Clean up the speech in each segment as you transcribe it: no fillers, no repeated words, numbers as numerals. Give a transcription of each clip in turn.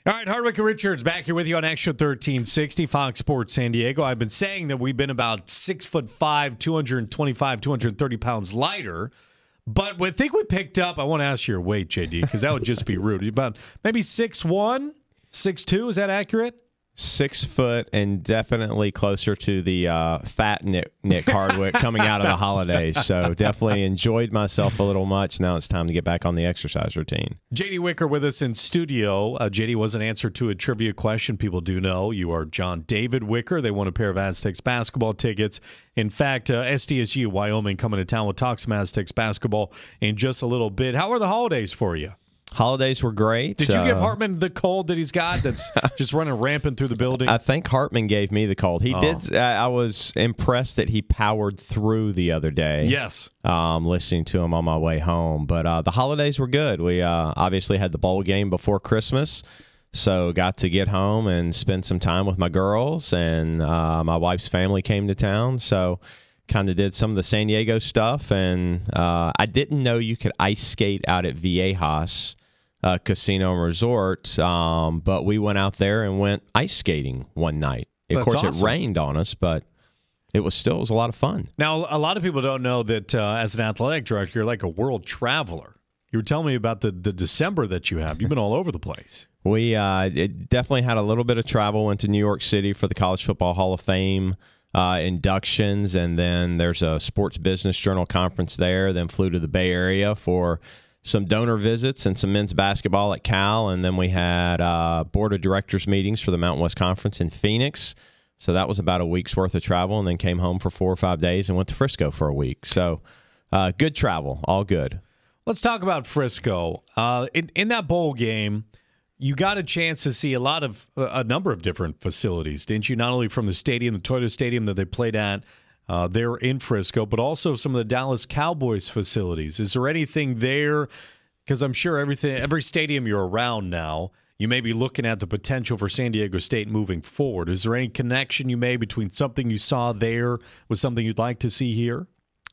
All right, Hardwick and Richards back here with you on Extra 1360, Fox Sports San Diego. I've been saying that we've been about 6'5", 225, 230 pounds lighter, but I think we picked up, I want to ask your weight, JD, because that would just be rude. About maybe 6'1", 6'2", is that accurate? 6 foot and definitely closer to the fat Nick Hardwick coming out of the holidays. So definitely enjoyed myself a little much. Now it's time to get back on the exercise routine. JD Wicker with us in studio. JD was an answer to a trivia question. People do know you are John David Wicker. They won a pair of Aztecs basketball tickets. In fact, Sdsu, Wyoming, coming to town. We'll talk some Aztecs basketball in just a little bit. How are the holidays for you? Holidays were great. Did you give Hartman the cold that he's got that's just running rampant through the building? I think Hartman gave me the cold. He did. I was impressed that he powered through the other day. Yes. Listening to him on my way home. But the holidays were good. We obviously had the bowl game before Christmas, so got to get home and spend some time with my girls, and my wife's family came to town, so kind of did some of the San Diego stuff. And I didn't know you could ice skate out at Viejas Casino and Resort, but we went out there and went ice skating one night. Of course, awesome. It rained on us, but it was a lot of fun. Now, a lot of people don't know that as an athletic director, you're like a world traveler. You were telling me about the December that you have. You've been all over the place. We definitely had a little bit of travel. Went to New York City for the College Football Hall of Fame inductions, and then there's a Sports Business Journal conference there. Then flew to the Bay Area for some donor visits and some men's basketball at Cal, and then we had board of directors meetings for the Mountain West Conference in Phoenix. So that was about a week's worth of travel, and then came home for 4 or 5 days and went to Frisco for a week. So good travel, all good. Let's talk about Frisco. In that bowl game, you got a chance to see a number of different facilities, didn't you? Not only from the stadium, the Toyota Stadium that they played at, there in Frisco, but also some of the Dallas Cowboys facilities. Is there anything there? Because I'm sure every stadium you're around now, you may be looking at the potential for San Diego State moving forward. Is there any connection you made between something you saw there with something you'd like to see here?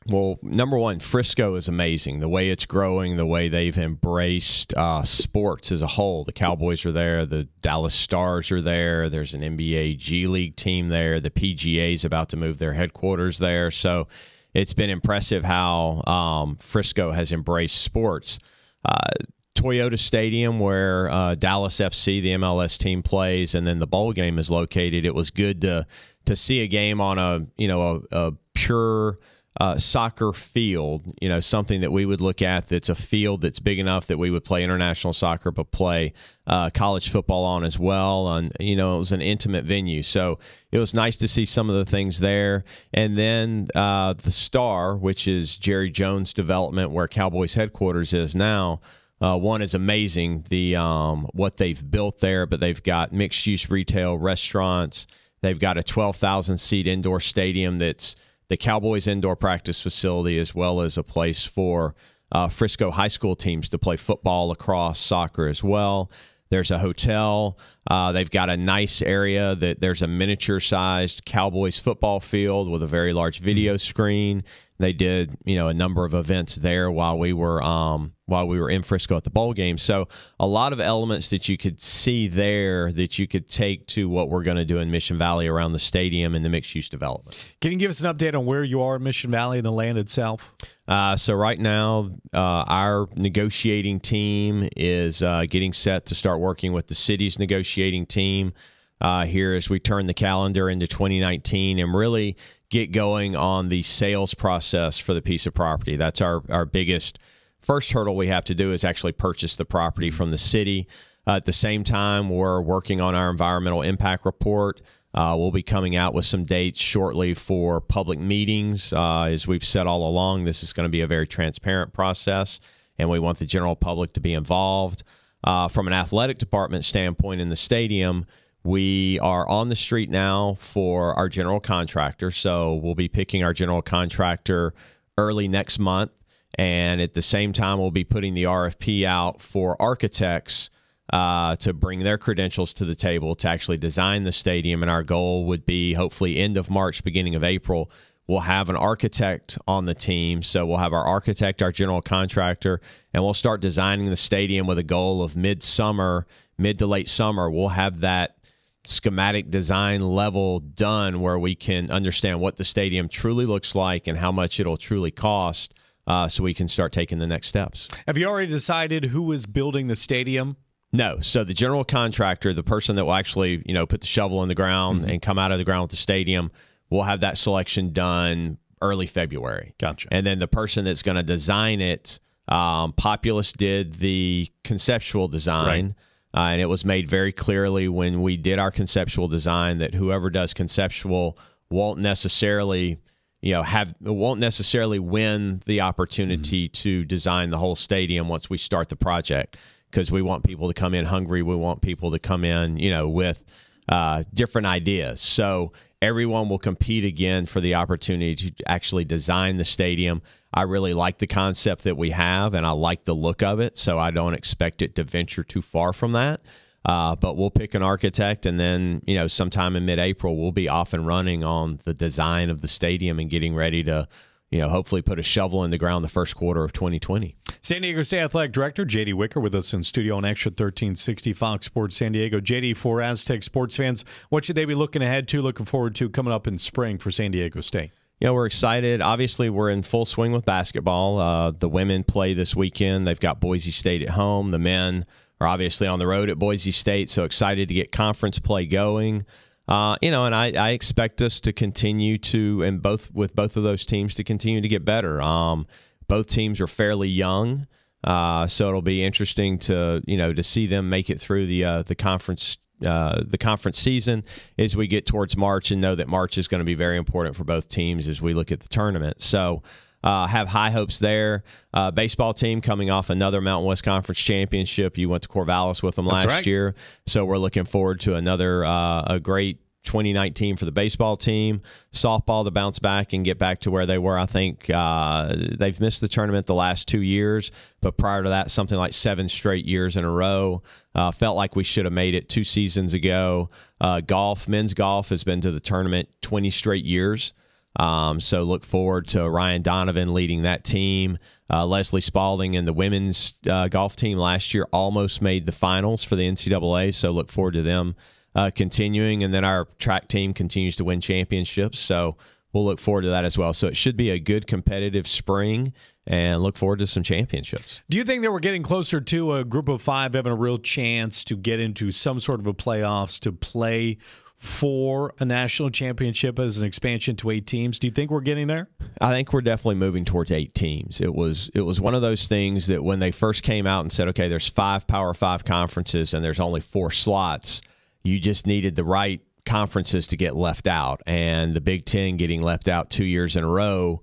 Well, number one, Frisco is amazing. The way it's growing, the way they've embraced sports as a whole. The Cowboys are there. The Dallas Stars are there. There's an NBA G League team there. The PGA is about to move their headquarters there. So it's been impressive how Frisco has embraced sports. Toyota Stadium, where Dallas FC, the MLS team, plays, and then the bowl game is located. It was good to see a game on a pure soccer field, something that we would look at that's a field that's big enough that we would play international soccer but play college football on as well. And, it was an intimate venue. So it was nice to see some of the things there. And then the Star, which is Jerry Jones' development where Cowboys headquarters is now, one is amazing, what they've built there, but they've got mixed-use retail, restaurants. They've got a 12,000-seat indoor stadium that's the Cowboys indoor practice facility, as well as a place for Frisco high school teams to play football, lacrosse, soccer as well. There's a hotel. They've got a nice area that there's a miniature-sized Cowboys football field with a very large video screen. They did, a number of events there while we were in Frisco at the bowl game. So a lot of elements that you could see there that you could take to what we're going to do in Mission Valley around the stadium and the mixed-use development. Can you give us an update on where you are in Mission Valley and the land itself? So right now, our negotiating team is getting set to start working with the city's negotiating team here as we turn the calendar into 2019 and really get going on the sales process for the piece of property. That's our biggest first hurdle we have to do is actually purchase the property from the city. At the same time, we're working on our environmental impact report. We'll be coming out with some dates shortly for public meetings. As we've said all along, this is going to be a very transparent process, and we want the general public to be involved. From an athletic department standpoint in the stadium, we are on the street now for our general contractor, so we'll be picking our general contractor early next month, and at the same time, we'll be putting the RFP out for architects to bring their credentials to the table to actually design the stadium, and our goal would be hopefully end of March, beginning of April, we'll have an architect on the team. So we'll have our architect, our general contractor, and we'll start designing the stadium with a goal of midsummer mid to late summer, we'll have that schematic design level done where we can understand what the stadium truly looks like and how much it'll truly cost, so we can start taking the next steps. Have you already decided who is building the stadium? No. So the general contractor, the person that will actually, put the shovel in the ground and come out of the ground with the stadium, will have that selection done early February. Gotcha. And then the person that's going to design it, Populous did the conceptual design. Right. And it was made very clearly when we did our conceptual design that whoever does conceptual won't necessarily win the opportunity to design the whole stadium once we start the project, because we want people to come in hungry. We want people to come in, with different ideas. So everyone will compete again for the opportunity to actually design the stadium. I really like the concept that we have, and I like the look of it, so I don't expect it to venture too far from that. But we'll pick an architect, and then, sometime in mid-April, we'll be off and running on the design of the stadium and getting ready to, hopefully put a shovel in the ground the first quarter of 2020. San Diego State Athletic Director J.D. Wicker with us in studio on Xtra 1360 Fox Sports San Diego. J.D., for Aztec sports fans, what should they be looking forward to coming up in spring for San Diego State? We're excited. Obviously, we're in full swing with basketball. The women play this weekend. They've got Boise State at home. The men are obviously on the road at Boise State, so excited to get conference play going. And I expect us to continue to, with both of those teams, to continue to get better. Both teams are fairly young, so it'll be interesting to see them make it through the conference season as we get towards March, and know that March is going to be very important for both teams as we look at the tournament. So have high hopes there. Baseball team coming off another Mountain West Conference championship. You went to Corvallis with them last year, so we're looking forward to another a great 2019 for the baseball team. Softball to bounce back and get back to where they were. I think they've missed the tournament the last 2 years, but prior to that, something like 7 straight years in a row. Felt like we should have made it 2 seasons ago. Men's golf has been to the tournament 20 straight years. So look forward to Ryan Donovan leading that team. Leslie Spalding and the women's golf team last year almost made the finals for the NCAA, so look forward to them continuing. And then our track team continues to win championships, so we'll look forward to that as well. So it should be a good competitive spring, and look forward to some championships. Do you think that we're getting closer to a group of 5 having a real chance to get into some sort of a playoffs to play for a national championship as an expansion to 8 teams? Do you think we're getting there? I think we're definitely moving towards 8 teams. It was one of those things that when they first came out and said, okay, there's 5 Power 5 conferences and there's only 4 slots, you just needed the right conferences to get left out. And the Big Ten getting left out 2 years in a row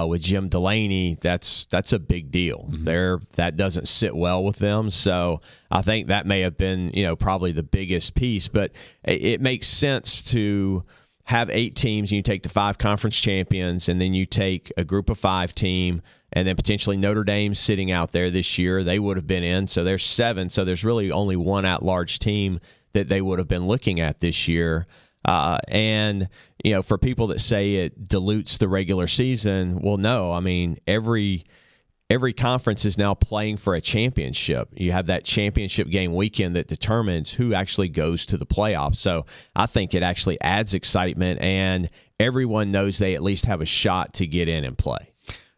with Jim Delaney, that's a big deal. That doesn't sit well with them. So I think that may have been, probably the biggest piece. But it makes sense to have 8 teams, and you take the 5 conference champions, and then you take a group of 5 team, and then potentially Notre Dame sitting out there this year. They would have been in. So there's 7. So there's really only 1 at-large team that they would have been looking at this year. And, for people that say it dilutes the regular season, well, no. I mean, every conference is now playing for a championship. You have that championship game weekend that determines who actually goes to the playoffs. So I think it actually adds excitement, and everyone knows they at least have a shot to get in and play.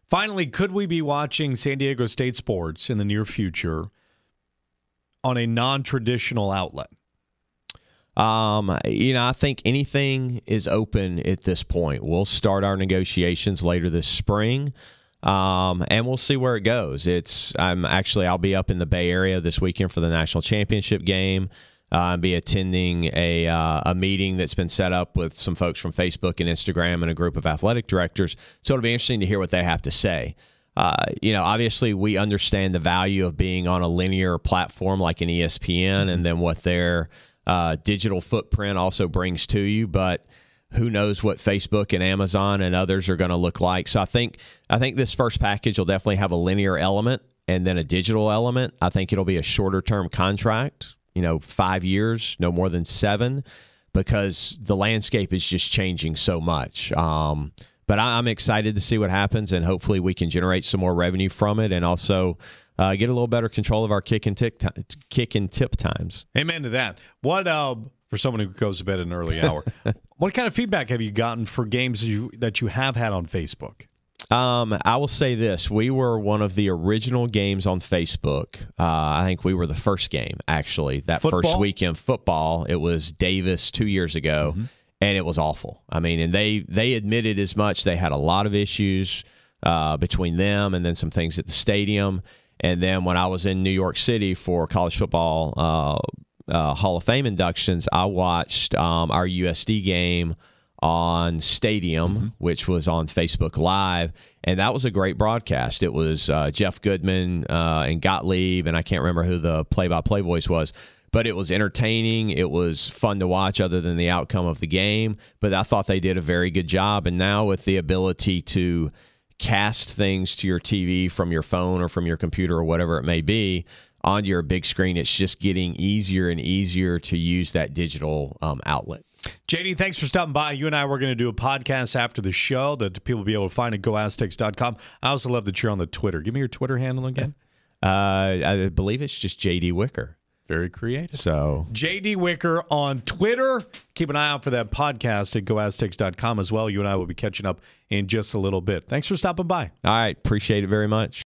Finally, could we be watching San Diego State sports in the near future on a non-traditional outlet? I think anything is open at this point. We'll start our negotiations later this spring, and we'll see where it goes. I'll be up in the Bay Area this weekend for the national championship game. I'll be attending a meeting that's been set up with some folks from Facebook and Instagram and a group of athletic directors. So it'll be interesting to hear what they have to say. Obviously we understand the value of being on a linear platform like an ESPN, and then what their digital footprint also brings to you, but who knows what Facebook and Amazon and others are going to look like. So I think this first package will definitely have a linear element and then a digital element. I think it'll be a shorter term contract, 5 years, no more than 7, because the landscape is just changing so much. But I'm excited to see what happens, and hopefully we can generate some more revenue from it, and also get a little better control of our kick and tip times. Amen to that. What for someone who goes to bed at an early hour, what kind of feedback have you gotten for games that you have had on Facebook? I will say this. We were one of the original games on Facebook. I think we were the first game, actually, that first weekend. Football. It was Davis 2 years ago, and it was awful. I mean, and they admitted as much. They had a lot of issues between them and then some things at the stadium. And then when I was in New York City for college football Hall of Fame inductions, I watched our USD game on Stadium, which was on Facebook Live, and that was a great broadcast. It was Jeff Goodman and Gottlieb, and I can't remember who the play-by-play voice was, but it was entertaining. It was fun to watch other than the outcome of the game, but I thought they did a very good job. And now with the ability to cast things to your TV from your phone or from your computer or whatever it may be onto your big screen, it's just getting easier and easier to use that digital outlet. JD, thanks for stopping by. You and I were going to do a podcast after the show that people will be able to find at GoAztecs.com. I also love that you're on the Twitter. Give me your Twitter handle again. I believe it's just JD Wicker. Very creative. So JD Wicker on Twitter. Keep an eye out for that podcast at GoAztecs.com as well. You and I will be catching up in just a little bit. Thanks for stopping by. All right. Appreciate it very much.